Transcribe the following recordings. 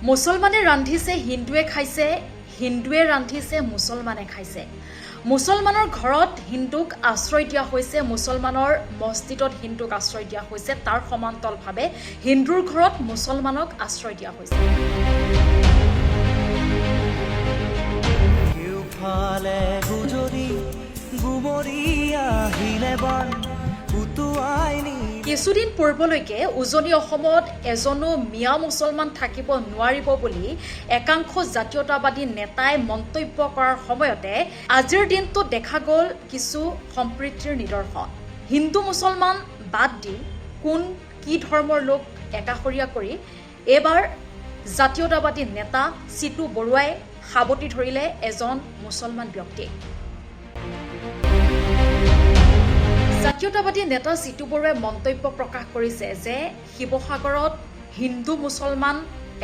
মুছলমানে ৰান্ধিছে হিন্দুৱে খাইছে, হিন্দুৱে ৰান্ধিছে মুছলমানে খাইছে। মুছলমানৰ ঘৰত হিন্দুক আশ্ৰয় দিয়া হৈছে, মুছলমানৰ মছজিদত হিন্দুক আশ্ৰয় দিয়া হৈছে, তাৰ সমান্তৰালভাৱে হিন্দুৰ ঘৰত মুছলমানক আশ্ৰয় দিয়া হৈছে। কিছুদিন পূৰ্বলৈকে উজনি অসমত এজনো মিয়া মুছলমান থাকিব নোৱাৰিব বুলি একাংশ জাতীয়তাবাদী নেতাই মন্তব্য কৰাৰ সময়তে আজিৰ দিনটোত দেখা গ'ল কিছু সম্প্ৰীতিৰ নিদৰ্শন। হিন্দু মুছলমান বাদ দি কোন কি ধৰ্মৰ লোক একাষৰীয়া কৰি এইবাৰ জাতীয়তাবাদী নেতা চিতু বৰুৱাই সাৱটি ধৰিলে এজন মুছলমান ব্যক্তিক। জাতীয়তাবাদী নেতা চিতু বৰুৱাই মন্তব্য প্ৰকাশ কৰিছে যে শিৱসাগৰত হিন্দু মুছলমান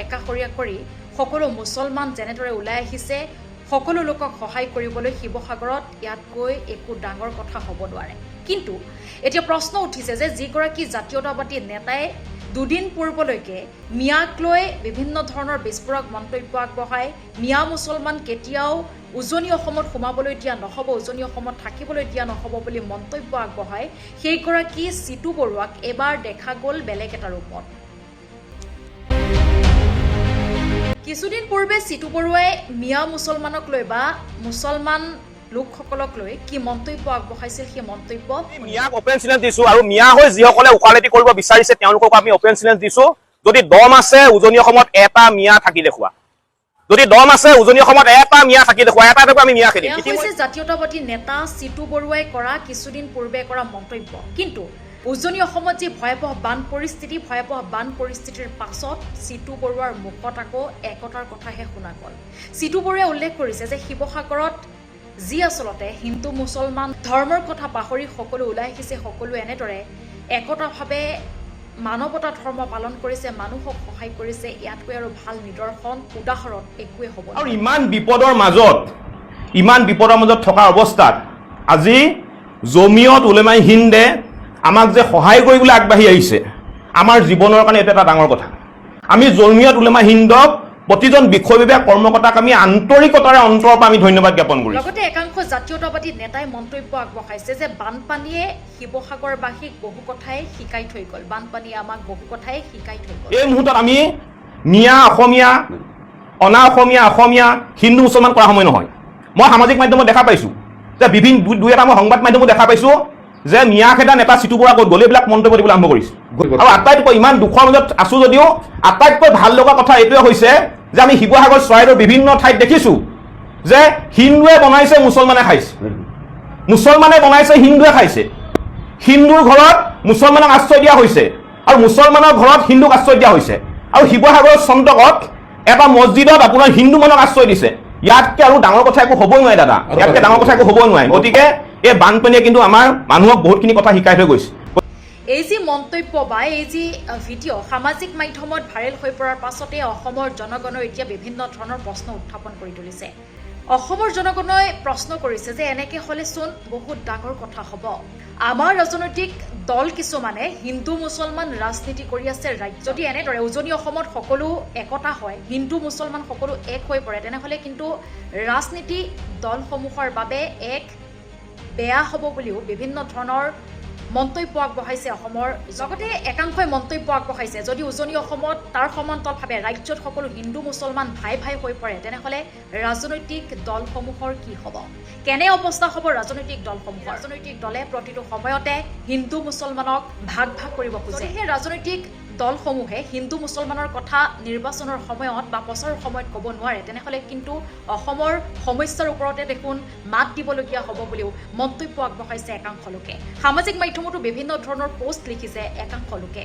একাষৰীয়া কৰি সকলো মুছলমান যেনেদৰে ওলাই আহিছে, সকলো লোকক সহায় কৰিবলৈ শিৱসাগৰত ইয়াতকৈ একো ডাঙৰ কথা হ'ব নোৱাৰে। কিন্তু এতিয়া প্ৰশ্ন উঠিছে যে যিগৰাকী জাতীয়তাবাদী নেতাই দুদিন পূৰ্বলৈকে মিয়াক লৈ বিভিন্ন ধৰণৰ বিস্ফোৰক মন্তব্য আগবঢ়ায়, মিয়া মুছলমান কেতিয়াও উজনি অসমত সোমাবলৈ দিয়া নহ'ব, উজনি অসমত থাকিবলৈ দিয়া নহ'ব বুলি মন্তব্য আগবঢ়ায়, সেইগৰাকী চিতু বৰুৱাক এবাৰ দেখা গ'ল বেলেগ এটা ৰূপত। কিছুদিন পূৰ্বে চিতু বৰুৱাই মিয়া মুছলমানক লৈ বা মুছলমান লোকসকলক লৈ কি মন্তব্য আগবঢ়াইছিল সেই মন্তব্য মিয়াক অপেন চ্যালেঞ্জ দিছো আৰু মিয়া হৈ যিসকলে উকালতি কৰিব বিচাৰিছে তেওঁলোকক আমি অপেন চ্যালেঞ্জ দিছো, যদি দম আছে উজনি অসমত এটা মিয়া থাকি দেখুৱা, যদি দম আছে উজনি অসমত এটা মিয়া থাকি দেখুৱা, এটা আমি মিয়া খেদিম। হৈছে জাতীয়তাবাদী নেতা চিতু বৰুৱাই কৰা কিছুদিন পূৰ্বে কৰা মন্তব্য। কিন্তু উজনি অসমত যি ভয়াৱহ বান পৰিস্থিতিৰ পাছত চিতু বৰুৱাৰ মুখত আকৌ একতাৰ কথাহে শুনা গ'ল। চিতু বৰুৱাই উল্লেখ কৰিছে যে শিৱসাগৰত যি আচলতে হিন্দু মুছলমান ধৰ্মৰ কথা পাহৰি সকলো ওলাই আহিছে, সকলো এনেদৰে একতাভাৱে মানৱতা ধৰ্ম পালন কৰিছে, মানুহক সহায় কৰিছে, ইয়াতকৈ আৰু ভাল নিদৰ্শন উদাহৰণ একোৱে হ'ব আৰু ইমান বিপদৰ মাজত থকা অৱস্থাত আজি জমিয়ত উলেমাই হিন্দে আমাক যে সহায় কৰিবলৈ আগবাঢ়ি আহিছে, আমাৰ জীৱনৰ কাৰণে এইটো এটা ডাঙৰ কথা। আমি জমিয়ত উলেমা হিন্দক প্ৰতিজন বিষয়ববীয়া কৰ্মকৰ্তাক আমি আন্তৰিকতাৰে অন্তৰৰ পৰা আমি ধন্যবাদ জ্ঞাপন কৰিছোঁ। লগতে একাংশ জাতীয়তাবাদী নেতাই মন্তব্য আগবঢ়াইছে যে বানপানীয়ে শিৱসাগৰবাসীক বহু কথাই শিকাই থৈ গ'ল, বানপানীয়ে আমাক বহু কথাই শিকাই থৈ গ'ল। এই মুহূৰ্তত আমি মিয়া অসমীয়া, অনা অসমীয়া, অসমীয়া হিন্দু মুছলমান কৰা সময় নহয়। মই সামাজিক মাধ্যমত দেখা পাইছোঁ যে দুই এটা মই সংবাদ মাধ্যমত দেখা পাইছোঁ যে মিয়া খেদা নেতা চিতু বৰুৱা ক'ত গ'ল, এইবিলাক মন্তব্য দিবলৈ আৰম্ভ কৰিছে। আৰু আটাইতকৈ ইমান দুখৰ মাজত আছোঁ যদিও আটাইতকৈ ভাল লগা কথা এইটোৱে হৈছে যে আমি শিৱসাগৰ চৰাইদেউৰ বিভিন্ন ঠাইত দেখিছোঁ যে হিন্দুৱে বনাইছে মুছলমানে খাইছে, মুছলমানে বনাইছে হিন্দুৱে খাইছে, হিন্দুৰ ঘৰত মুছলমানক আশ্ৰয় দিয়া হৈছে আৰু মুছলমানৰ ঘৰত হিন্দুক আশ্ৰয় দিয়া হৈছে। আৰু শিৱসাগৰৰ চন্তকত এটা মছজিদত আপোনাৰ হিন্দু মানুহক আশ্ৰয় দিছে। ইয়াতকৈ আৰু ডাঙৰ কথা একো হ'বই নোৱাৰে দাদা, ইয়াতকৈ ডাঙৰ কথা একো হ'বই নোৱাৰে। গতিকে এই বানপানীয়ে কিন্তু আমাৰ মানুহক বহুতখিনি কথা শিকাই থৈ গৈছে। এই যি মন্তব্য বা এই যি ভিডিঅ' সামাজিক মাধ্যমত ভাইৰেল হৈ পৰাৰ পাছতে অসমৰ জনগণে এতিয়া বিভিন্ন ধৰণৰ প্ৰশ্ন উত্থাপন কৰি তুলিছে। অসমৰ জনগণই প্ৰশ্ন কৰিছে যে এনেকে হ'লে চোন বহুত ডাঙৰ কথা হ'ব। আমাৰ ৰাজনৈতিক দল কিছুমানে হিন্দু মুছলমান ৰাজনীতি কৰি আছে ৰাজ্য। যদি এনেদৰে উজনি অসমত সকলো একতা হয়, হিন্দু মুছলমান সকলো এক হৈ পৰে, তেনেহ'লে কিন্তু ৰাজনীতি দলসমূহৰ বাবে এক বেয়া হ'ব বুলিও বিভিন্ন ধৰণৰ মন্তব্য আগবঢ়াইছে অসমৰ। লগতে একাংশই মন্তব্য আগবঢ়াইছে যদি উজনি অসমত তাৰ সমান্তৰালভাৱে ৰাজ্যত সকলো হিন্দু মুছলমান ভাই ভাই হৈ পৰে, তেনেহ'লে ৰাজনৈতিক দলসমূহৰ কি হ'ব, কেনে অৱস্থা হ'ব ৰাজনৈতিক দলসমূহৰ। ৰাজনৈতিক দলে প্ৰতিটো সময়তে হিন্দু মুছলমানক ভাগ কৰিব খোজে। সেই ৰাজনৈতিক দলসমূহে হিন্দু মুছলমানৰ কথা নিৰ্বাচনৰ সময়ত বা প্ৰচাৰৰ সময়ত ক'ব নোৱাৰে, তেনেহ'লে কিন্তু অসমৰ সমস্যাৰ ওপৰতে দেখোন মাত দিবলগীয়া হ'ব বুলিও মন্তব্য আগবঢ়াইছে একাংশ লোকে। সামাজিক মাধ্যমতো বিভিন্ন ধৰণৰ পোষ্ট লিখিছে একাংশ লোকে।